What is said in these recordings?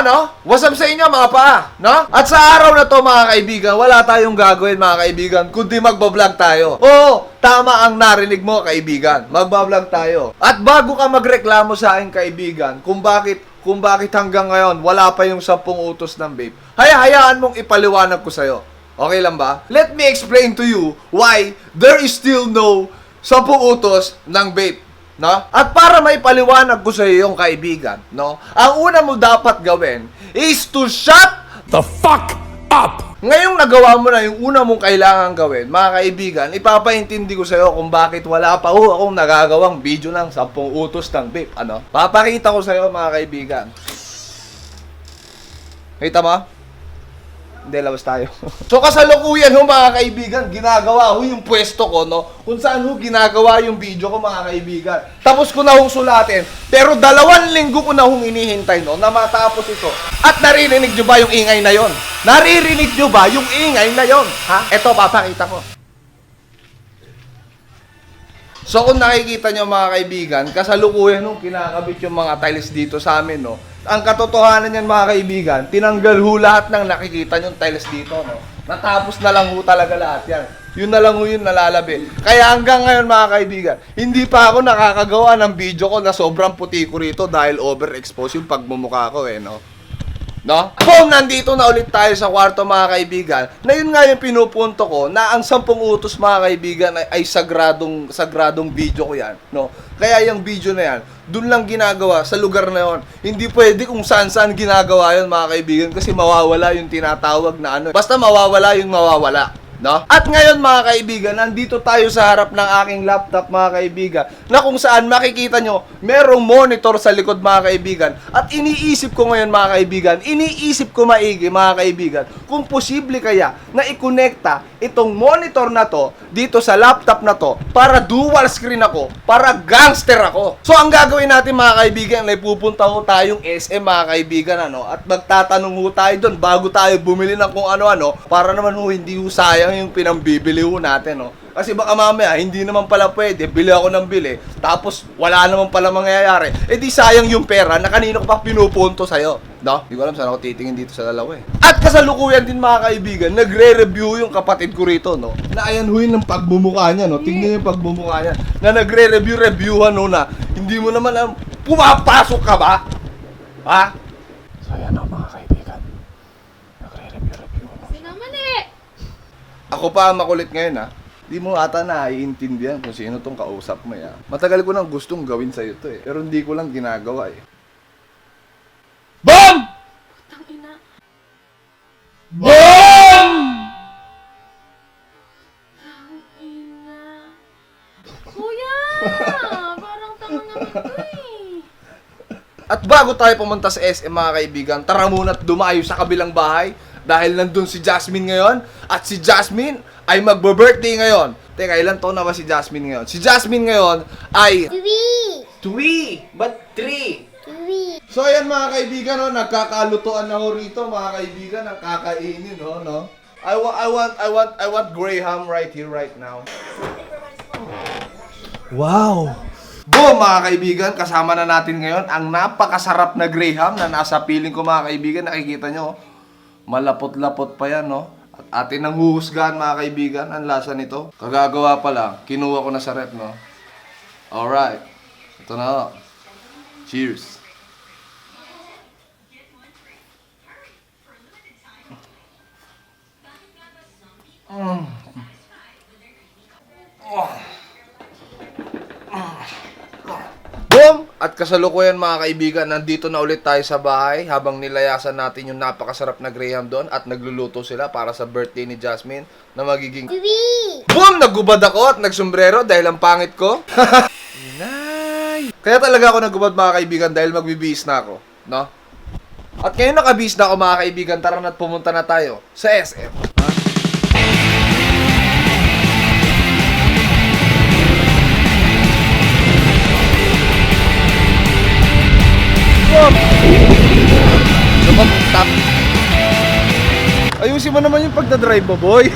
no? What's up sa inyo mga pa, no? At sa araw na to mga kaibigan, wala tayong gagawin mga kaibigan, kundi magbablog tayo. Oo, tama ang narinig mo kaibigan, magbablog tayo. At bago ka magreklamo sa akin kaibigan, kung bakit hanggang ngayon wala pa yung 10 utos ng vape, hayaan mong ipaliwanag ko sa'yo. Okay lang ba? Let me explain to you why there is still no 10 utos ng vape. No? At para maipaliwanag ko sa iyo yung kaibigan, no? Ang una mo dapat gawin is to shut the fuck up! Ngayong nagawa mo na yung una mong kailangan gawin, mga kaibigan, ipapaintindi ko sa iyo kung bakit wala pa akong nagagawang video ng 10 utos ng vape. Ano? Papakita ko sa iyo mga kaibigan. Kita mo? Hindi, labas tayo. So kasalukuyan ho mga kaibigan, ginagawa ho yung pwesto ko, no? Kung saan ho ginagawa yung video ko mga kaibigan. Tapos ko na hong sulatin, pero 2 linggo ko na hong inihintay, no? Na matapos ito. At naririnig nyo ba yung ingay na yon? Naririnig nyo ba yung ingay na yon? Ha? Eto, papakita ko. So kung nakikita nyo mga kaibigan, kasalukuyan nung kinakabit yung mga tiles dito sa amin, no? Ang katotohanan yan mga kaibigan, tinanggal ho lahat ng nakikita nyo tiles dito, no? Natapos na lang ho talaga lahat yan. Yun na lang ho yun nalalabi. Kaya hanggang ngayon mga kaibigan, hindi pa ako nakakagawa ng video ko na sobrang puti ko rito dahil overexpose yung pagmumukha ko no? No? Boom! Nandito na ulit tayo sa kwarto mga kaibigan. Na yun nga yung pinupunto ko na ang 10 utos mga kaibigan ay sagradong video ko yan. No? Kaya yung video na yan, dun lang ginagawa sa lugar na yon. Hindi pwede kung saan ginagawa yun mga kaibigan kasi mawawala yung tinatawag na ano. Basta mawawala yung mawawala. No? At ngayon mga kaibigan, nandito tayo sa harap ng aking laptop mga kaibigan, na kung saan makikita nyo, merong monitor sa likod mga kaibigan. At iniisip ko ngayon mga kaibigan, iniisip ko maigi mga kaibigan, kung posible kaya na i-connecta itong monitor na to dito sa laptop na to para dual screen ako, para gangster ako. So ang gagawin natin mga kaibigan, ay pupunta ho tayong SM mga kaibigan, ano, at magtatanong ho tayo doon bago tayo bumili ng kung ano-ano, para naman ho hindi ho sayang yung pinambibili ho natin, no? Kasi baka mamaya, hindi naman pala pwede, bili ako ng bili, tapos wala naman pala mangyayari. Eh di sayang yung pera na kanino ko pa pinupunto sa'yo, no? Hindi ko alam saan ako titingin dito sa dalawa eh. At kasalukuyan din mga kaibigan, nagre-review yung kapatid ko rito, no? Na ayan ho yun ng pagmumukha niya, no? Tingnan yung pagmumukha niya. Na nagre-reviewan ho na, hindi mo naman alam, pumapasok ka ba? Ha? So yan o mga kaibigan, nagre-review. Ako pa ang makulit ngayon, ha? Di mo ata naiintindihan kung sino tong kausap mo, ya. Matagal ko nang gustong gawin sa'yo to, eh. Pero hindi ko lang ginagawa, eh. BOOM! Tangina. BOOM! Tangina. Kuya! Parang tanga na ito eh. At bago tayo pumunta sa SM mga kaibigan, tara muna't dumayo sa kabilang bahay dahil nandun si Jasmine ngayon at si Jasmine ay magbo-birthday ngayon. Teka, ilan taon na ba si Jasmine ngayon? Si Jasmine ngayon ay 2. Ba't 3? So ayan mga kaibigan, no, nagkakalutuan na ho rito mga kaibigan, ang kakainin, no? I want Graham right here, right now. Wow! Boom mga kaibigan, kasama na natin ngayon ang napakasarap na Graham na nasa piling ko mga kaibigan. Nakikita nyo, malapot-lapot pa yan, no? At atin ang huhusgahan mga kaibigan, ang lasa nito. Kagagawa pa lang, kinuha ko na sa rep, no? Alright, ito na ho. Cheers! Boom! At kasalukuyan mga kaibigan, nandito na ulit tayo sa bahay habang nilayasan natin yung napakasarap na Graham doon at nagluluto sila para sa birthday ni Jasmine na magiging boom! Naggubad ako at nagsombrero dahil ang pangit ko. Inay! Kaya talaga ako naggubad mga kaibigan dahil magbibihis na ako, no? At ngayon nakabihis na ako mga kaibigan, tara na't pumunta na tayo sa SM. Stop. Ayusin mo naman yung pagdadrive mo, boy.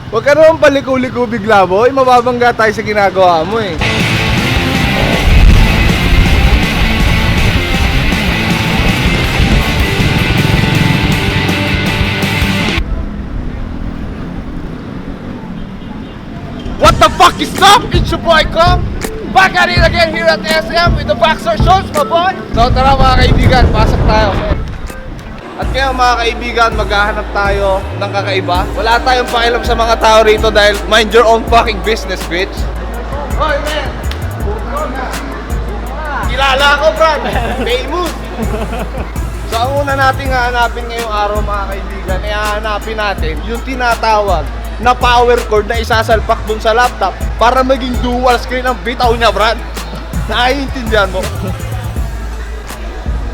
Huwag ka naman paliko-liko bigla, boy. Mababangga tayo sa ginagawa mo, eh. Stop! It's your boy Kong! Back at it again here at SM with the Boxer Shows, my boy! So tara mga kaibigan, pasok tayo. At ngayon mga kaibigan, maghahanap tayo ng kakaiba. Wala tayong pakialam sa mga tao rito dahil mind your own fucking business, bitch. Hoy, man! Kilala ko, Brad! Famous! So ang una nating hahanapin ngayong araw mga kaibigan, ay hahanapin natin yung tinatawag na power cord na isasalpak dun sa laptop para maging dual screen ang bitaw niya, Brad. Naiintindihan mo?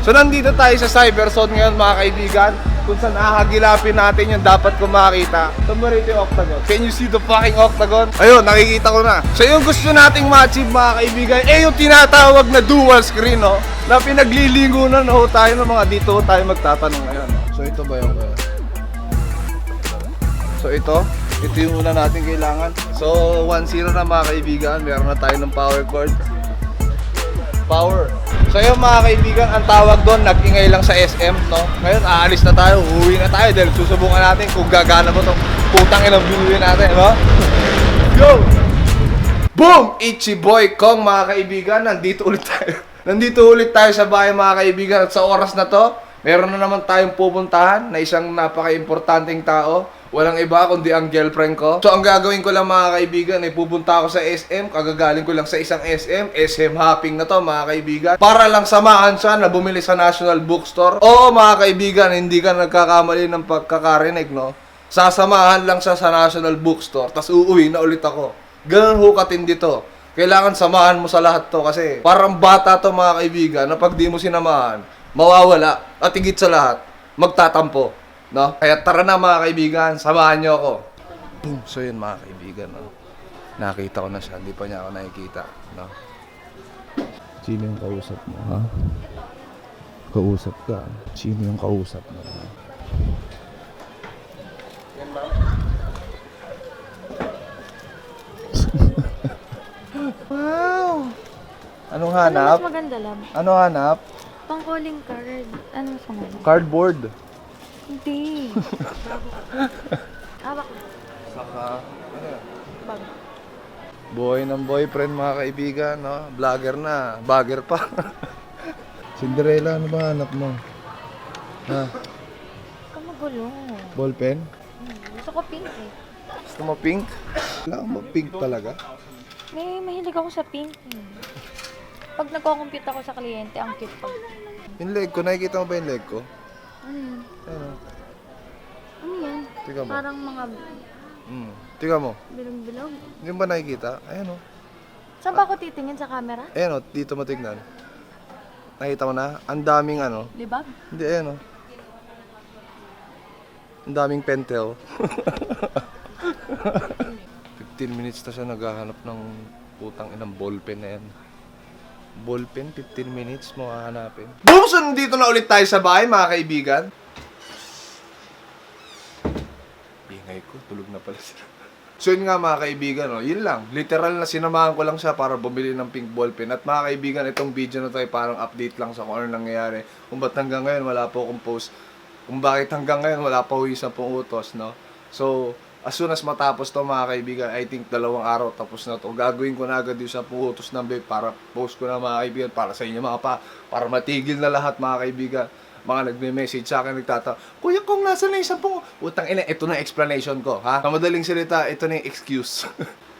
So nandito tayo sa Cyberzone ngayon mga kaibigan, kung saan ahagilapin natin yung dapat kong makita. Tumurito yung octagon. Can you see the fucking octagon? Ayun, nakikita ko na. So yung gusto nating ma-achieve mga kaibigan, yung tinatawag na dual screen, no? Na pinaglilingunan ho tayo ng mga dito tayo magtatanong ngayon. So ito ba yung... So ito yung una natin kailangan. So 1-0 na mga kaibigan, meron na tayo ng power cord. Power. So yun mga kaibigan, ang tawag doon, nag-ingay lang sa SM, no? Ngayon, aalis na tayo, uuwi na tayo dahil susubukan natin kung gagana mo itong putang inang binuwi natin, no? Yo! Boom! Ichi Boy Kong mga kaibigan, nandito ulit tayo. Nandito ulit tayo sa bahay mga kaibigan at sa oras na to, meron na naman tayong pupuntahan na isang napaka-importanteng tao. Walang iba kundi ang girlfriend ko. So ang gagawin ko lang mga kaibigan ay pupunta ako sa SM. Kagagaling ko lang sa isang SM hopping na to mga kaibigan. Para lang samahan siya na bumili sa National Bookstore. Oo mga kaibigan, hindi ka nagkakamali ng pagkakarinig, no? Sasamahan lang siya sa National Bookstore, tas uuwi na ulit ako. Ganun ho katindi to. Kailangan samahan mo sa lahat to kasi parang bata to mga kaibigan na pag di mo sinamahan, mawawala. At higit sa lahat, magtatampo. No? Kaya tara na mga kaibigan, samahan nyo ako. So yun mga kaibigan, no? Nakita ko na siya, hindi pa niya ako nakikita, no? Sino yung kausap mo, ha? Kausap ka. Sino yung kausap mo, ha? Yan ba? Wow! Anong hanap? Mas maganda lang. Ano hanap? Pang calling card. Ano sa mga? Cardboard. Hindi. Hawak. Saka, ano yan? Bag. Buhay ng boyfriend mga kaibigan, no? Vlogger na, bagger pa. Cinderella, ano ba hanap mo? Ha? Kamagulo. Ballpen? Gusto ko pink eh. Gusto mo pink? Wala mo pink talaga. May mahilig ako sa pink eh. Pag nagko-compute ako sa kliyente, ang cute pag... Yung leg ko, nakikita mo ba yung leg ko? Ano yan? Ano? Ano yan? Tika mo. Parang mga Tingnan mo. bilog-bilog. Hindi mo ba nakikita? Ayan o. Saan ba ako titingin sa camera? Ayan o, dito mo tignan. Nakita mo na? Ang daming ano. Libag? Hindi, ayan o. Ang daming pentel. 15 minutes na siya naghahanap ng putang inang ballpen na yan. Ballpen, 15 minutes mo hahanapin. Boom! So nandito na ulit tayo sa bahay mga kaibigan. Ingay ko, tulog na pala sila. So yun nga mga kaibigan, no? Yun lang. Literal na sinamahan ko lang siya para bumili ng pink ballpen. At mga kaibigan, itong video na to ay parang update lang sa kung ano nangyayari. Kung ba't hanggang ngayon wala po akong post. Kung bakit hanggang ngayon wala pa ho isang pong utos, no? So, as soon as matapos to mga kaibigan, I think 2 araw tapos na to. Gagawin ko na agad yung sa pong utos ng babe para post ko na mga kaibigan, para sa inyo mga pa, para matigil na lahat mga kaibigan. Mga nagme-message sa akin, nagtatawa, Kuya Kong, nasa na isang pong... Utang ina, ito na explanation ko, ha? Sa madaling salita, ito na yung excuse.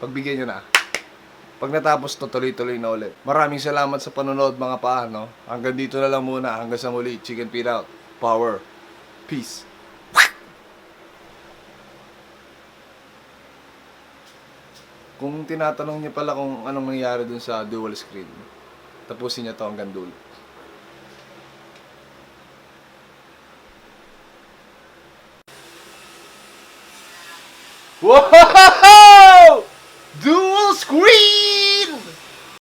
Pagbigyan nyo na. Pag natapos to, tuloy-tuloy na ulit. Maraming salamat sa panonood mga pa, no? Hanggang dito na lang muna. Hanggang sa muli. Chicken feed out. Power. Peace. Kung tinatanong niyo pala kung anong nangyari dun sa dual screen, tapusin niyo to hanggang dulo. Wow!